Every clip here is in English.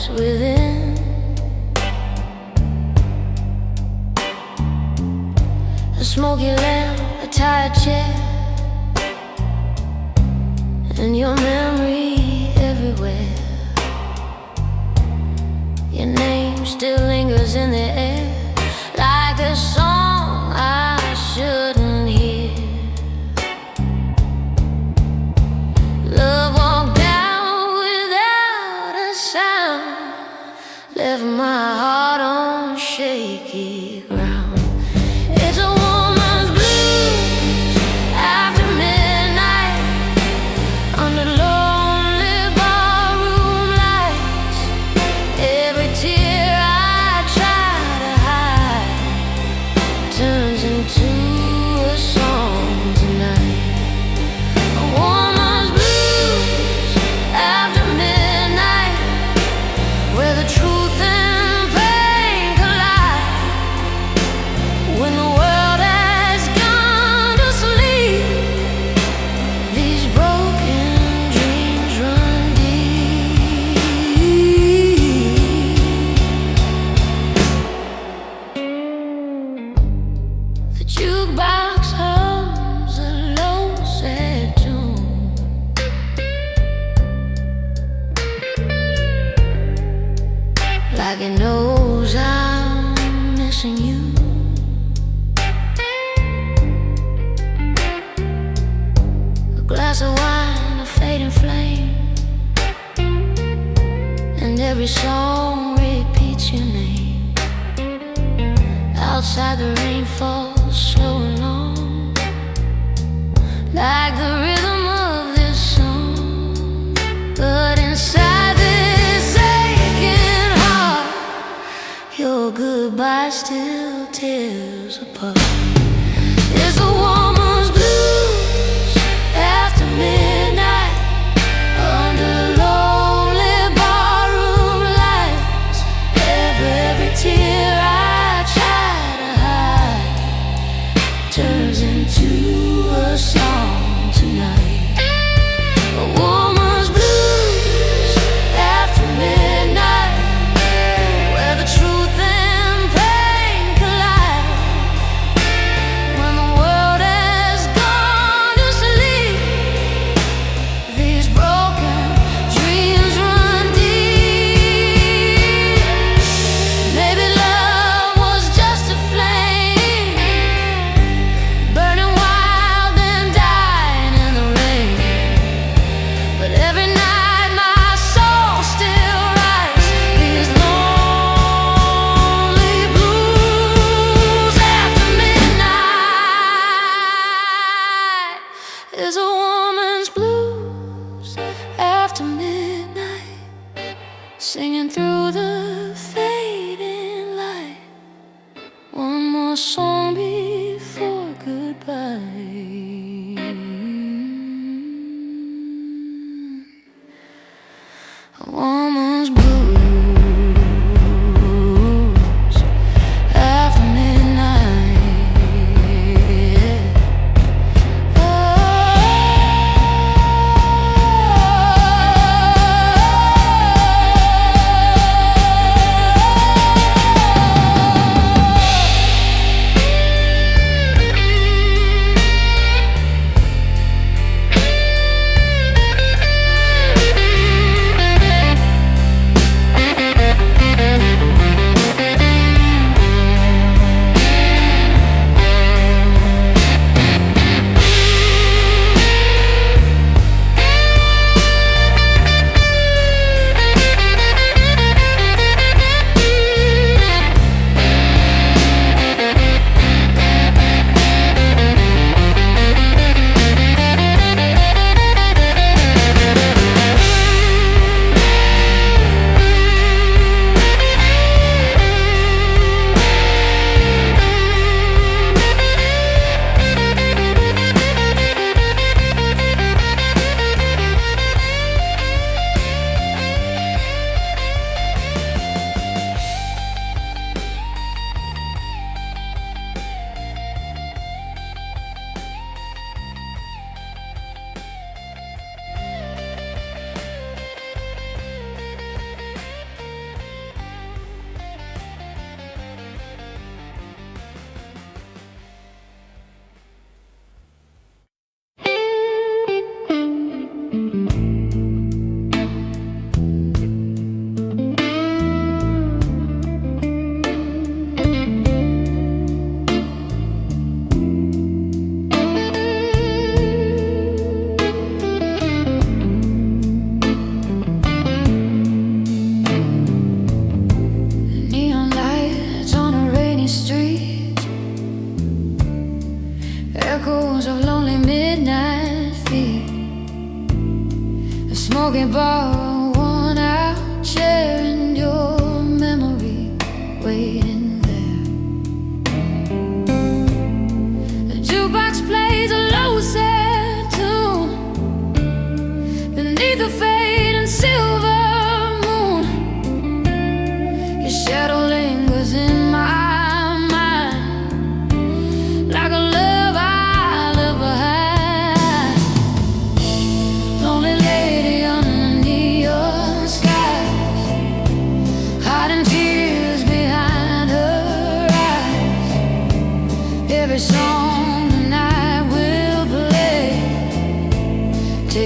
voice within. A smoky lamp, a tired chair, and your memory everywhere. Your name still lingers in the air, like a song I shouldn't hear. Love walked down without a sound, left my heart on shaky ground. It's a woman's blues after midnight, under lonely barroom lights. Every tear I try to hide turns into a song tonight. A woman's blues after midnight, where the truth and pain collide. When the world has gone to sleep, these broken dreams run deep. The jukebox hums a low, sad tune, like it knows I'm missing you. A glass of wine, a fading flame, and every song repeats your name. Outside the rain falls slow and long, like the rhythm of this song. But inside this aching heart, your goodbye still tears apart. It's a woman's blues after midnight, under lonely barroom lights. Every tear I try to hide turns into a song tonight. A woman's blues after midnight, where the truth and pain collide. When the world has gone to sleep, these broken dreams run deep. Maybe love was just a flame, burning wild and dying in the rain. But every night my soul still writes these lonely blues after midnight. Is a woman's blues after midnight, singing through the fading light. One more song before goodbye. A woman's blues after midnight.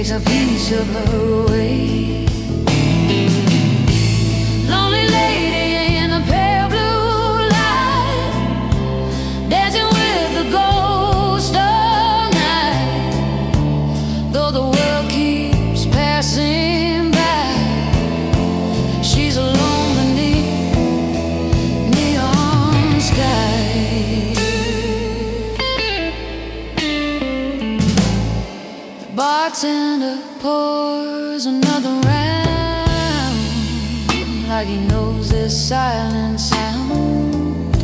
takes a piece of her away. Lonely lady in the pale blue light, dancing with the ghost of night. Though the world keeps passing by, she's alone beneath neon sky. Bartender pours another round, like he knows this silent sound.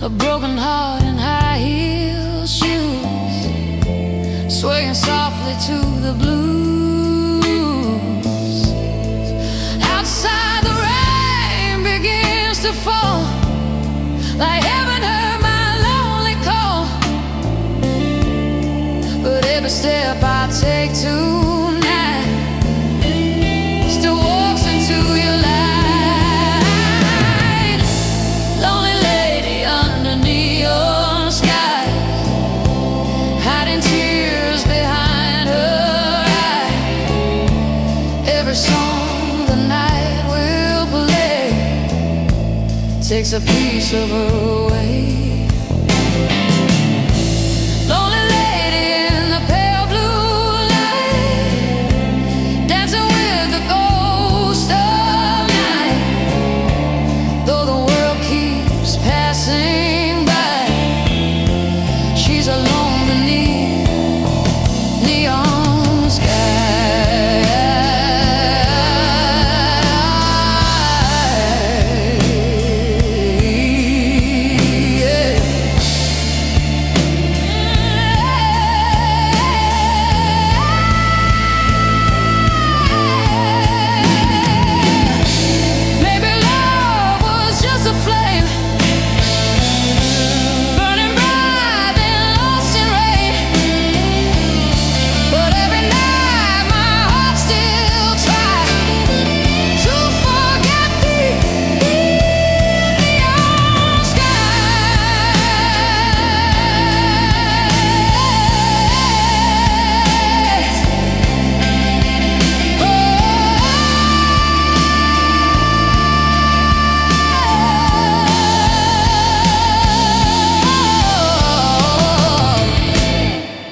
A broken heart in high heel shoes, swaying softly to the blues. Outside the rain begins to fall, like heaven heard my lonely call. But every step I take tonight still walks into your light. Lonely lady under neon skies, hiding tears behind her eyes. Every song the night will play takes a piece of her away. Lonely lady in the pale blue light, dancing with the ghost of night. Though the world keeps passing by, she's alone beneath neon sky. Maybe love was just a flame, burning bright and lost in rain. But every night my heart still tries to forget the neon skies.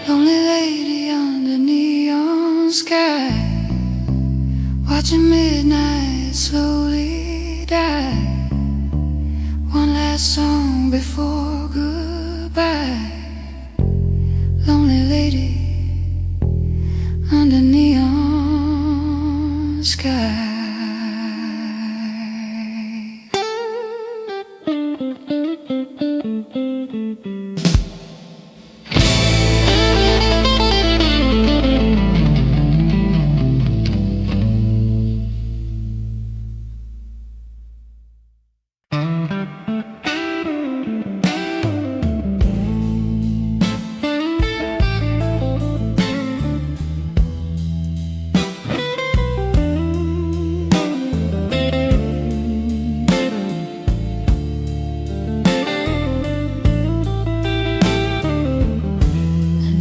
Lonely lady under neon sky, watching midnight slowly die. One last song before goodbye. Lonely lady under neon sky.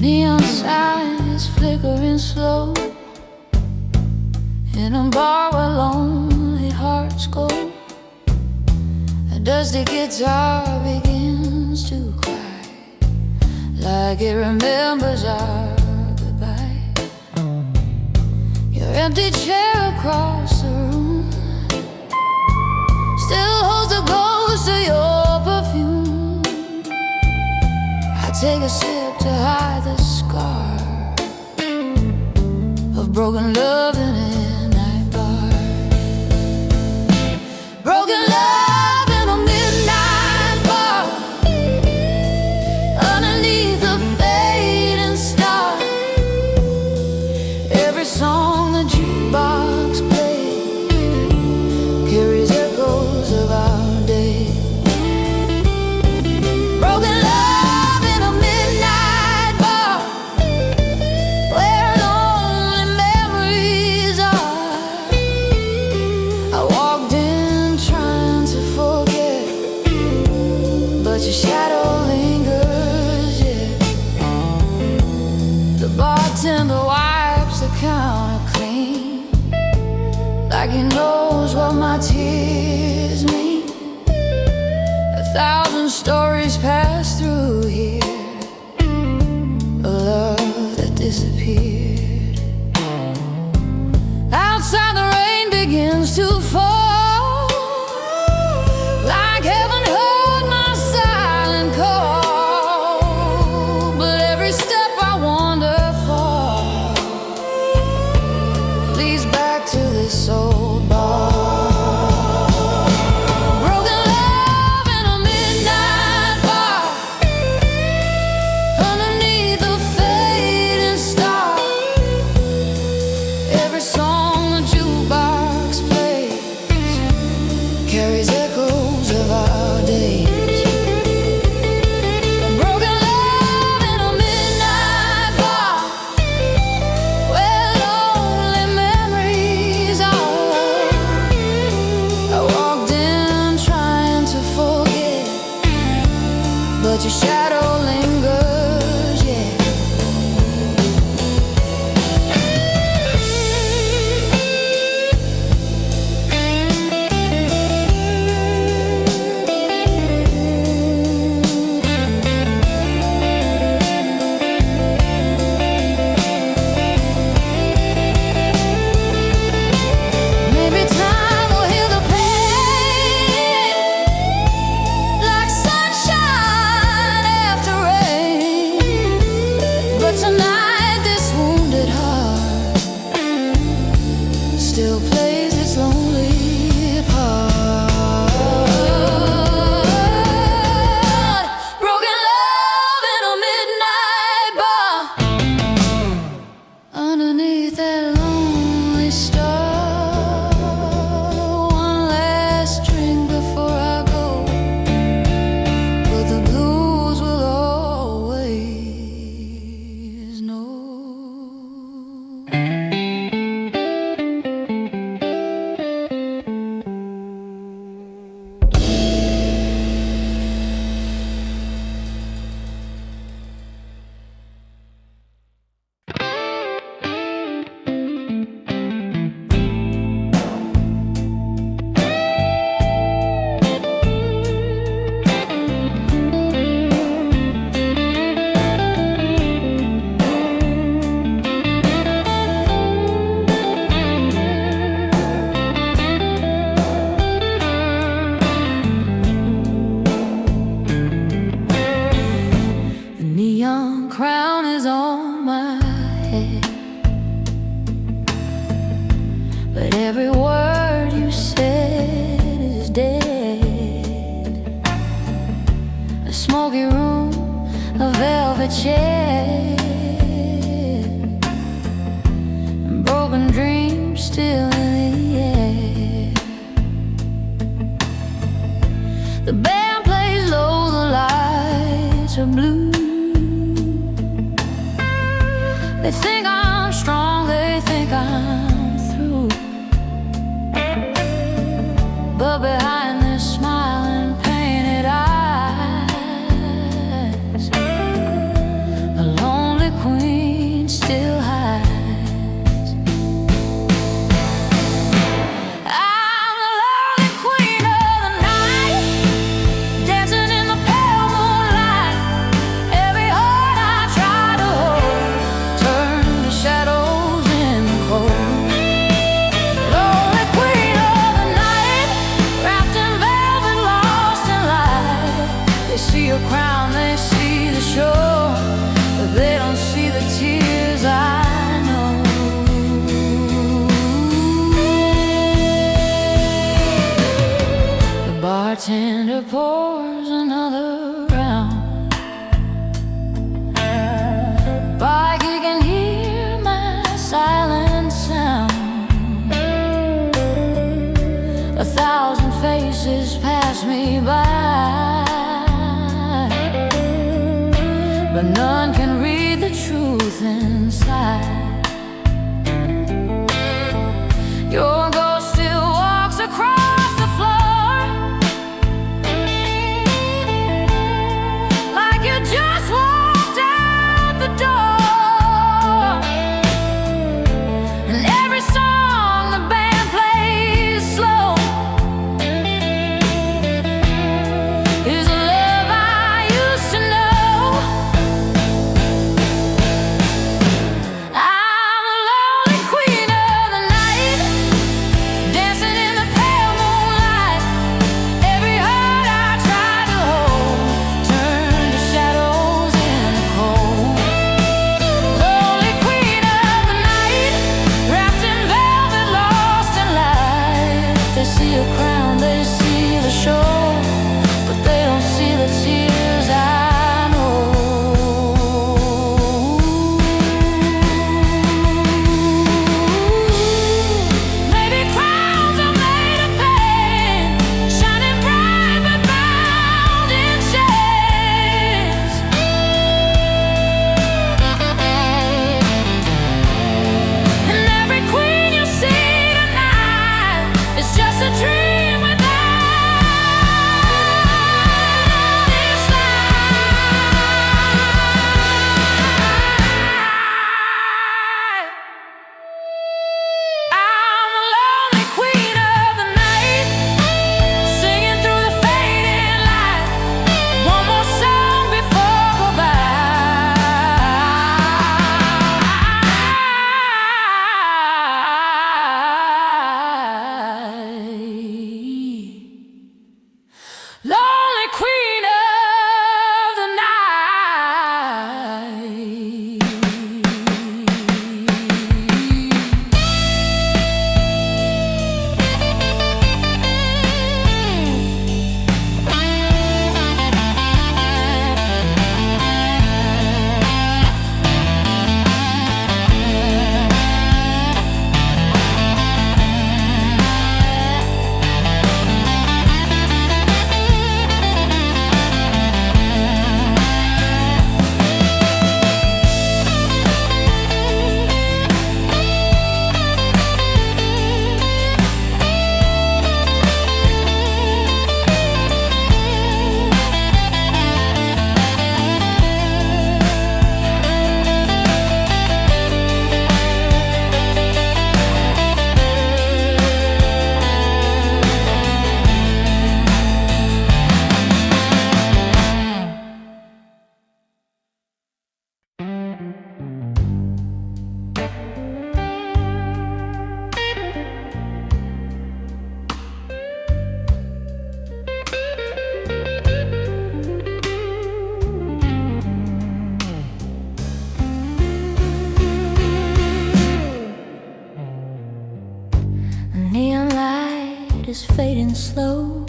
Neon sign is flickering slow in a bar where lonely hearts go. A dusty guitar begins to cry, like it remembers our goodbye. Your empty chair across the room still holds the ghost of your perfume. I take a sip to hide the scar of broken love in a night bar. Broken love in a midnight bar, underneath the fading star. Every song the jukebox plays carries echoes of our day. Broken love in a midnight bar, where lonely memories thousand stories pass through here, a love that disappeared. Outside the rain begins to fall, like heaven heard my silent call. But every step I wander far leads back to this old bar. But your shadow lingers, yeah. Maybe time will heal the pain, like sunshine after rain. But tonight this wounded heart still plays its lonely part. Broken love in a midnight bar, underneath that lonely star. One last drink before I go, but the blues will always know. The neon crown is on my head, but every word you said is dead. A smoky room, a velvet chair, and broken dreams still in the air. The band plays low, the lights are blue. They think I'm strong, they think I'm through, but behind their smiling painted eyes, a lonely queen still hides. I'm the lonely queen of the night, dancing in the pale moonlight. Every heart I try to hold turn to shadows in the cold. Lonely queen of the night, wrapped in velvet, lost in light. They see your crown, they see the shore, but they don't see the tears I know. The bartender pours another round. Bike, you can hear my silent sound. A thousand faces pass me by, but none can read the truth inside. Your ghost still walks across the floor, like you just walked out the door. And every song the band plays slow is a love fading slow.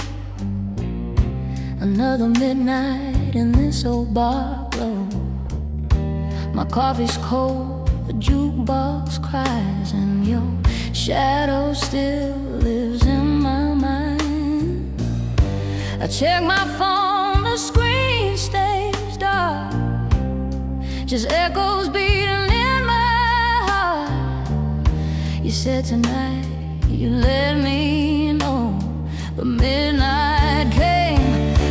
Another midnight in this old bar glow. My coffee's cold, the jukebox cries, and your shadow still lives in my mind. I check my phone, the screen stays dark, just echoes beating in my heart. You said tonight you let me know, but midnight came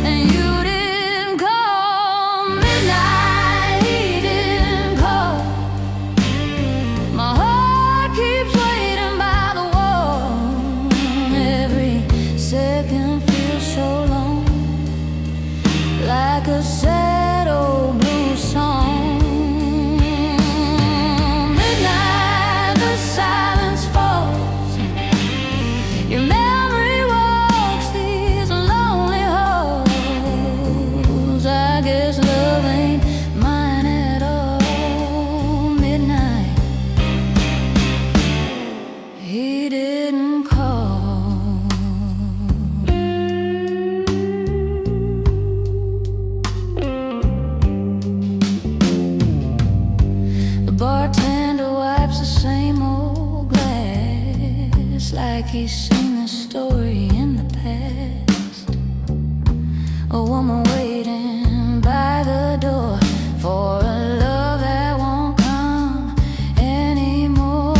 and you didn't call. Midnight, he didn't call. My heart keeps waiting by the wall. Every second feels so long, like a sad old blues song. Midnight, the silence falls. Your memory walks these lonely halls. I guess love ain't mine at all. Midnight, he didn't call. The bartender wipes the same old glass, like he's seen this story in the past. A woman waiting by the door for a love that won't come anymore.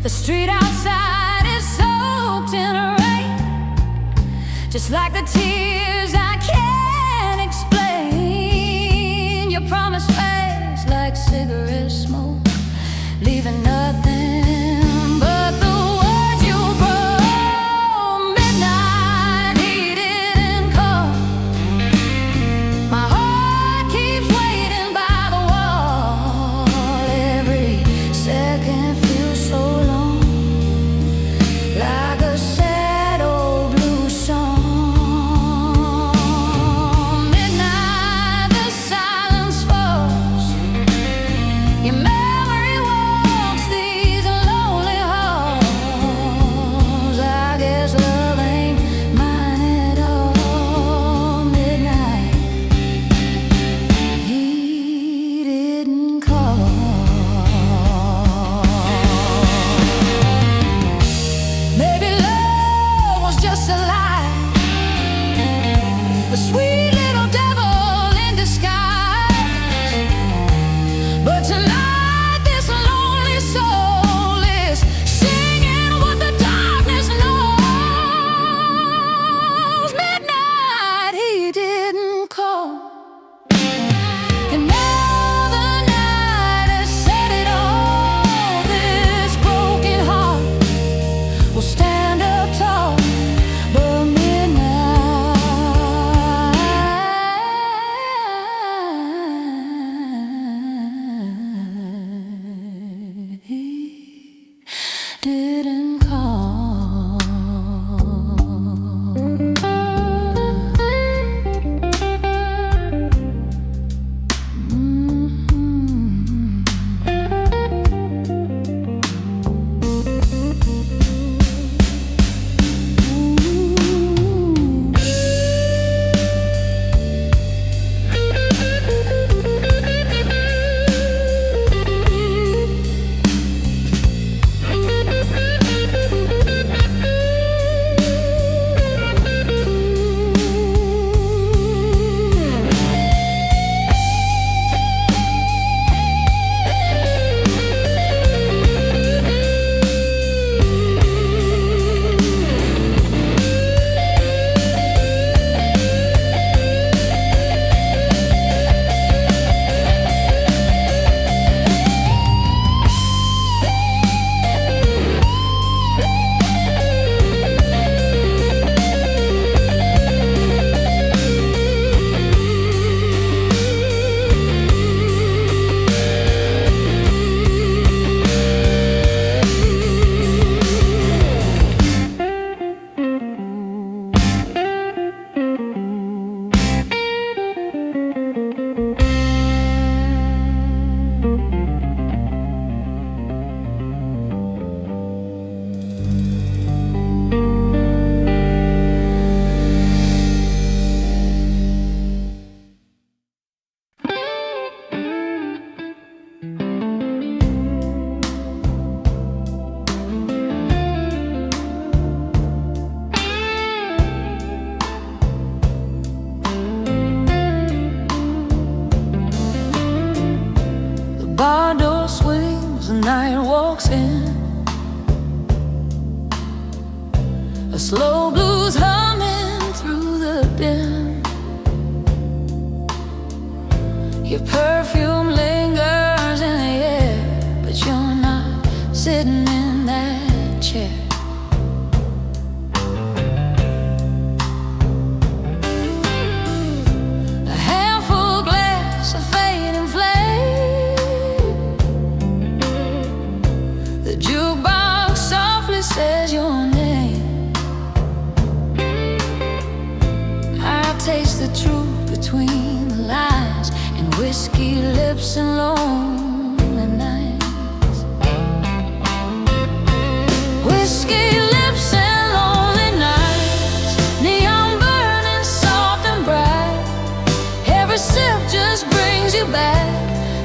The street outside is soaked in rain, just like the tears I can't explain. Your promise fades like cigarette smoke, leaving nothing but the words you broke. Midnight, he didn't call. My heart keeps waiting by the wall. Every second feels so long, like a sad old blues song. Midnight, the silence falls. Your memory walks these slow blues humming through the dim. Your perfume lingers in the air, but you're not sitting in that chair. A handful glass of fading flame. The jukebox softly says your name. I taste the truth between the lines, and whiskey lips and lonely nights. Whiskey lips and lonely nights, neon burning soft and bright. Every sip just brings you back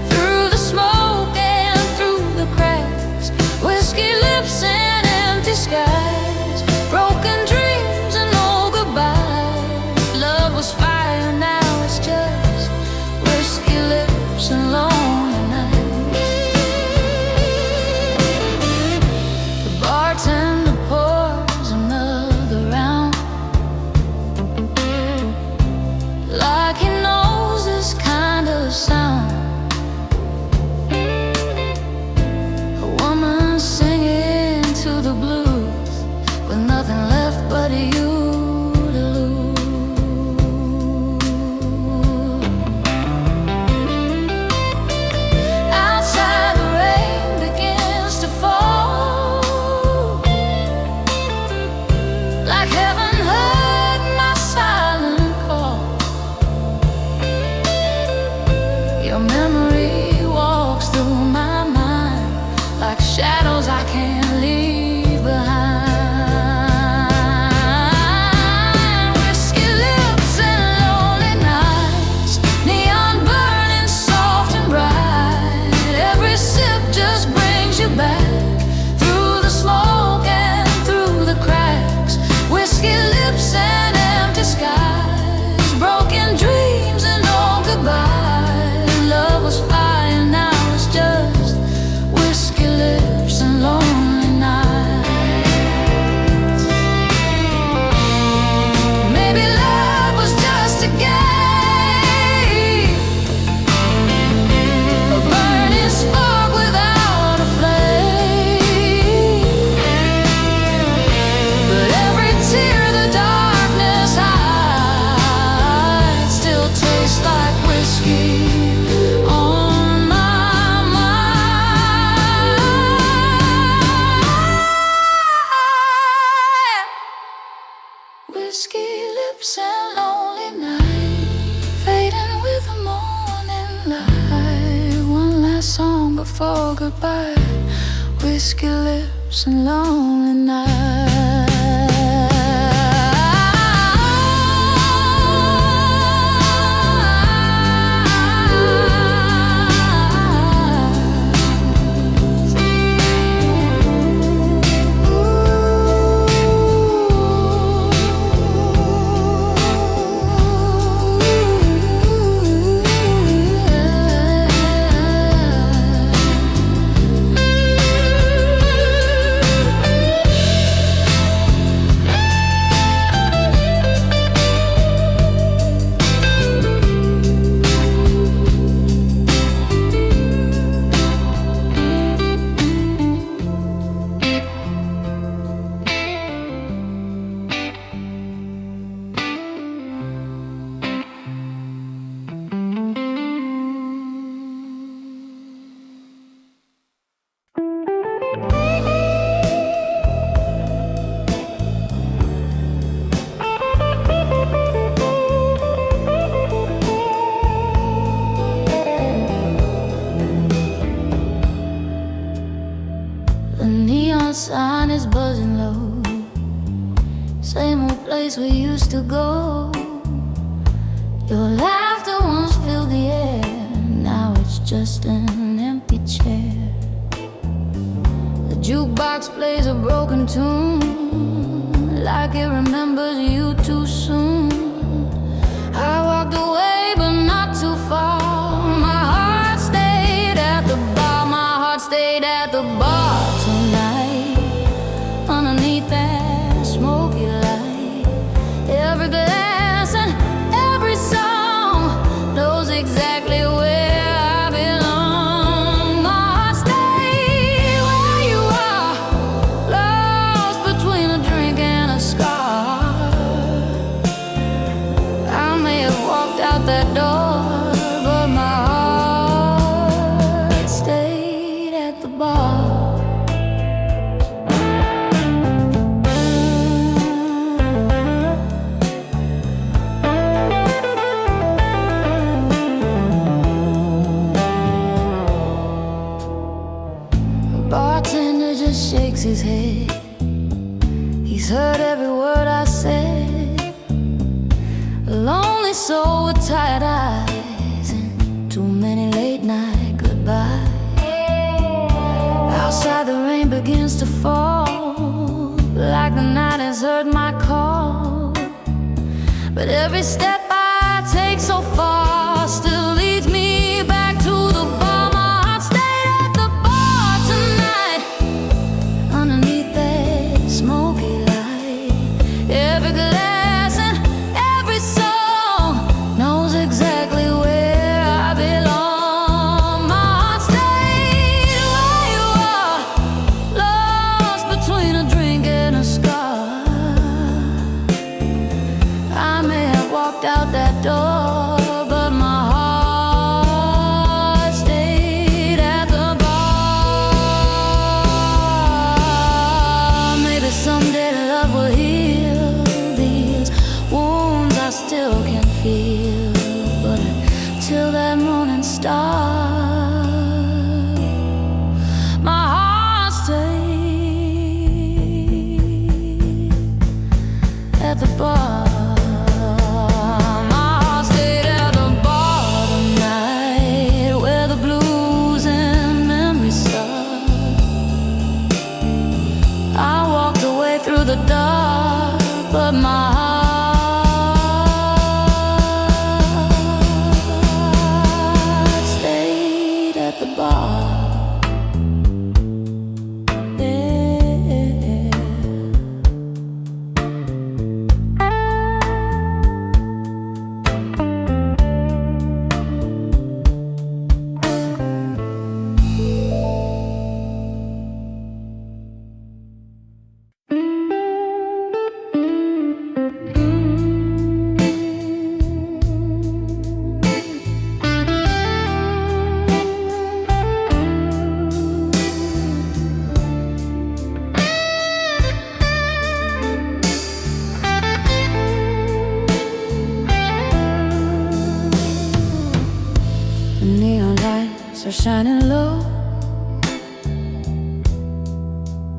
through the smoke and through the cracks. Whiskey lips and empty skies, broken dreams and no goodbye. Love was fire, now it's just whiskey lips and lonely nights. The bartender pours another round, like he knows this kind of sound. A woman singing to the blues, with nothing left but you to lose. Outside the rain begins to fall, like heaven heard my silent call. Your memory walks through my mind, like shadows I can't leave behind. Whiskey lips and lonely nights, neon burning soft and bright. Every sip just brings you back through the smoke and through the cracks. Whiskey lips and empty skies, broken dreams and no goodbye. Love was fire, now it's just whiskey lips and lonely nights. Maybe love was just a game, a burning spark without a flame. But every tear the darkness hides still tastes like whiskey on my mind. Whiskey lips and lonely night, fading with the morning light. One last song before goodbye. Whiskey lips and lonely night. The neon sign is buzzing low, same old place we used to go. Your laughter once filled the air, now it's just an empty chair. The jukebox plays a broken tune, like it remembers you too soon. I walked away but not too far. My heart stayed at the bar, my heart stayed at the bar tonight, underneath that smoky light. word I said. A lonely soul with tired eyes and too many late night goodbyes. Outside the rain begins to fall, like the night has heard my call. But every step I take so far still leads me back to the bar. My heart stayed at the bar tonight, underneath that smoky light. Every glass and every song knows exactly where I belong. My heart stayed where you are, lost between a drink and a scar. I may have walked out that door, but my heart stayed at the bar. Maybe someday love will heal these wounds I still can feel, but until that morning star, my heart stayed at the bar. Through the dark, but my heart stayed at the bar. The neon lights are shining low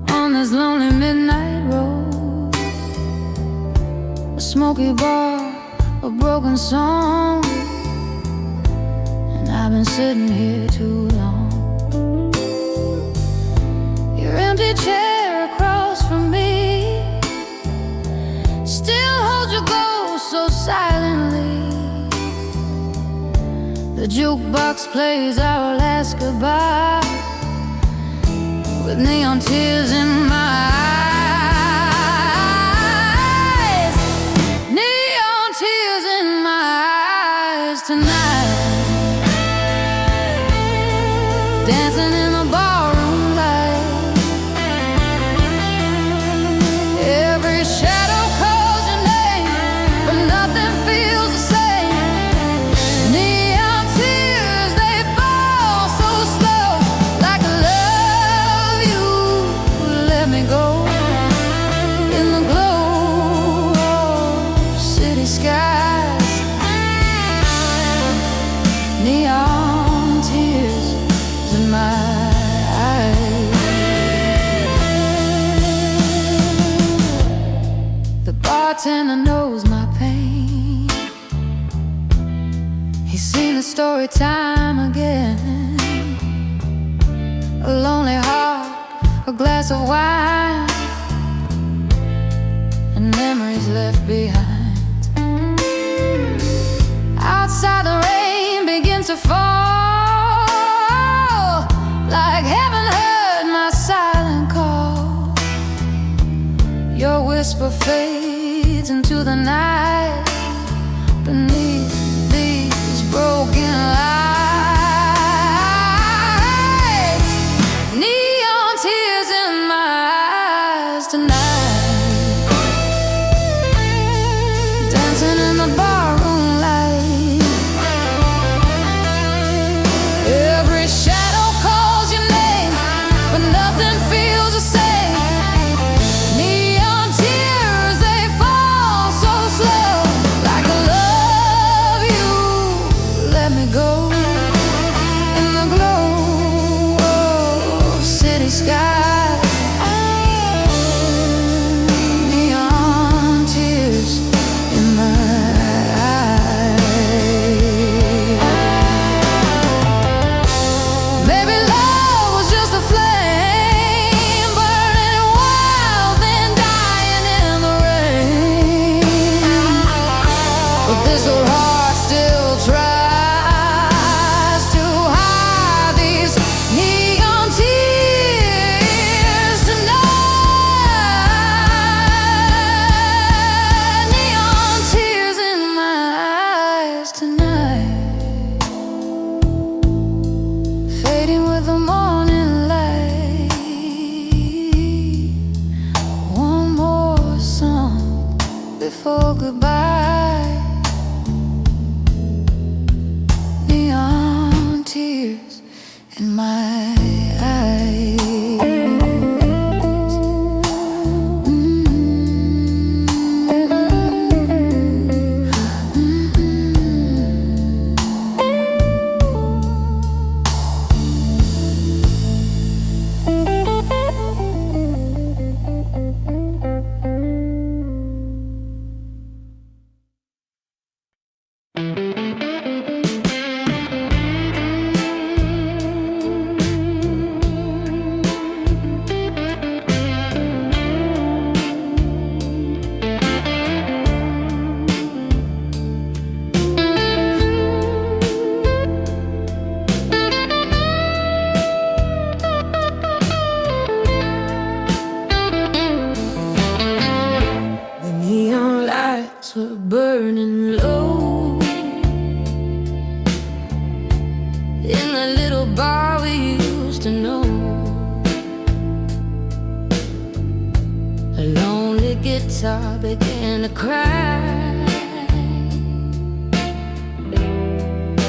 on this lonely midnight road. A smoky bar, a broken song, and I've been sitting here too long. Your empty chair across from me still holds your ghost so silently. The jukebox plays our last goodbye with neon tears in my eyes. Neon tears in my eyes tonight. Dancing in the barroom light. Every shadow calls your name, but nothing feels the same. Bartender knows my pain. He's seen the story time again. A lonely heart, a glass of wine, and memories left behind. Outside the rain begins to fall, like heaven heard my silent call. Your whisper fades into the night beneath these broken lights. Neon tears in my eyes tonight. Dancing in the barroom light. Every shadow calls your name, but nothing feels the same. Let me This old heart still tries to hide these neon tears tonight. Neon tears in my eyes tonight, fading with the morning light. One more song before goodbye. Neon tears in my eyes. Were burning low in the little bar we used to know. A lonely guitar began to cry,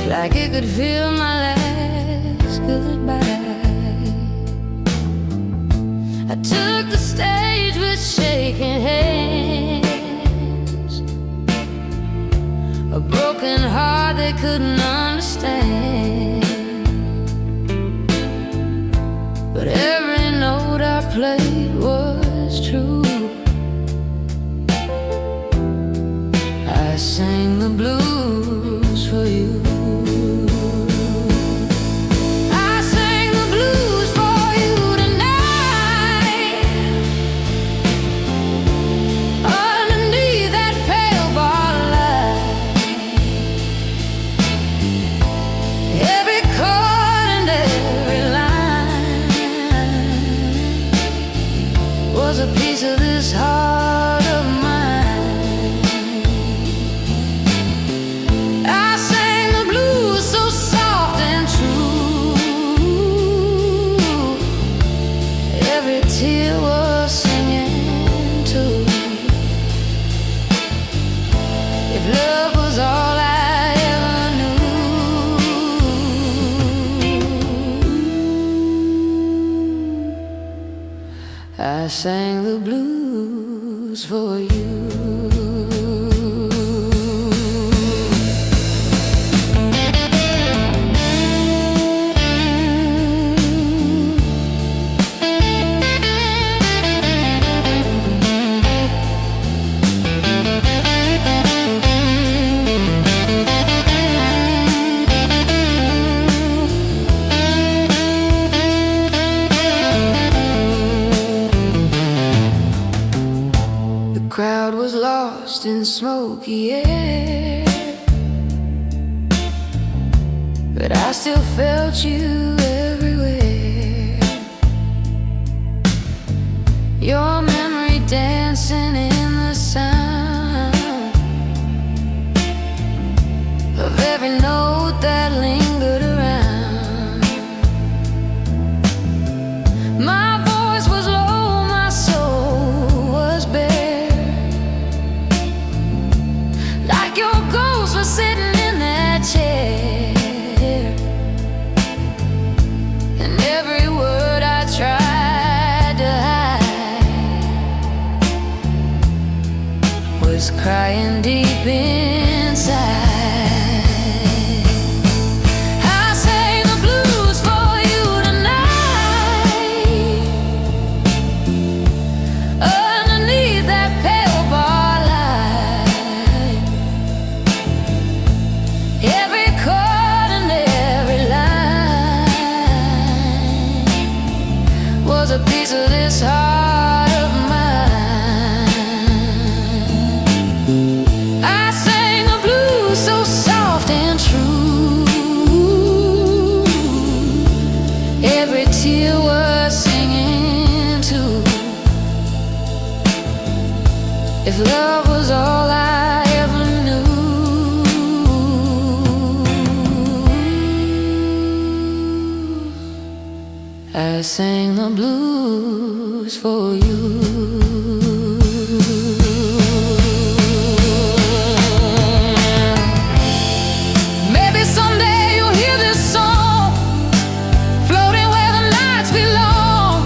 like it could feel my last goodbye. I took the stage with shaking hands, a broken heart they couldn't understand. But every note I played was true. I sang the blues for you. I sang the blues for you tonight, underneath that pale bar light. Every chord and every line was a piece of this heart of mine. I sang the blues so soft and true. Every tear was singing too. If love was all I ever knew, I sang the blues for you. The crowd was lost in smoky air, but I still felt you everywhere. Your memory dancing in the sound of every note that lingered around. My voice was low, my soul was bare, like your ghost was sitting in that chair. And every word I tried to hide was crying deep inside. I sang the blues for you tonight, underneath that pale bar light. Every chord and every line was a piece of this heart of mine. I sang the blues sang the blues for you. Maybe someday you'll hear this song floating where the nights belong.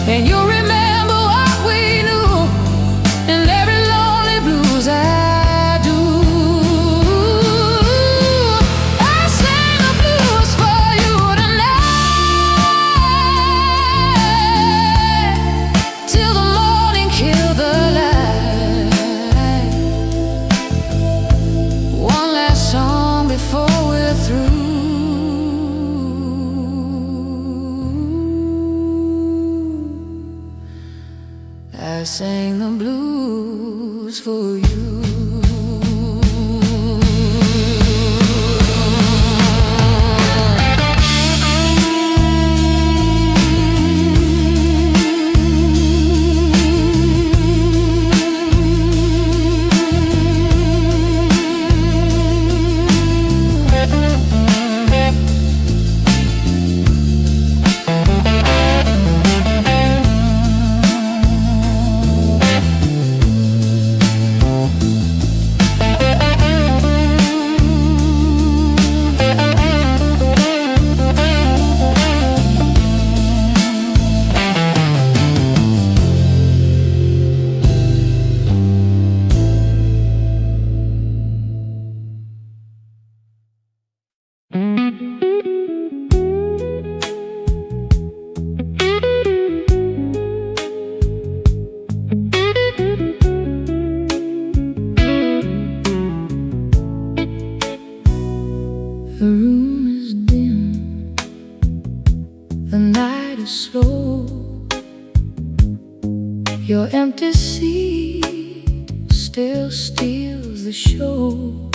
And you'll remember what we knew in every lonely blues I do. I sing the blues for you tonight, till the morning kill the light. One last song before we're through. I sang the blues for you. The room is dim, the night is slow. Your empty seat still steals the show.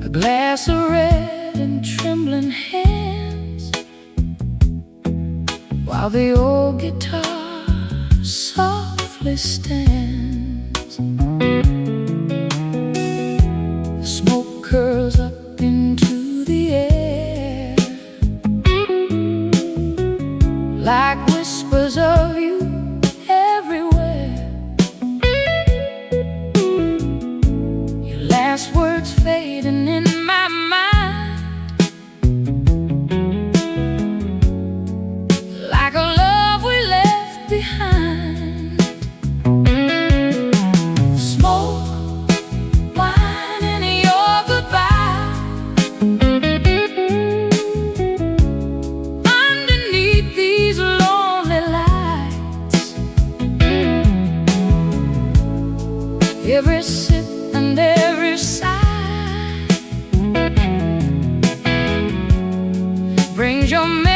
A glass of red and trembling hands, while the old guitar softly stands. The smoke curls up into the air like whispers of you everywhere. Your last words fading in my mind, like a love we left behind. Smoke, wine, and your goodbye underneath these lonely lights. Every sip and every sigh brings your memory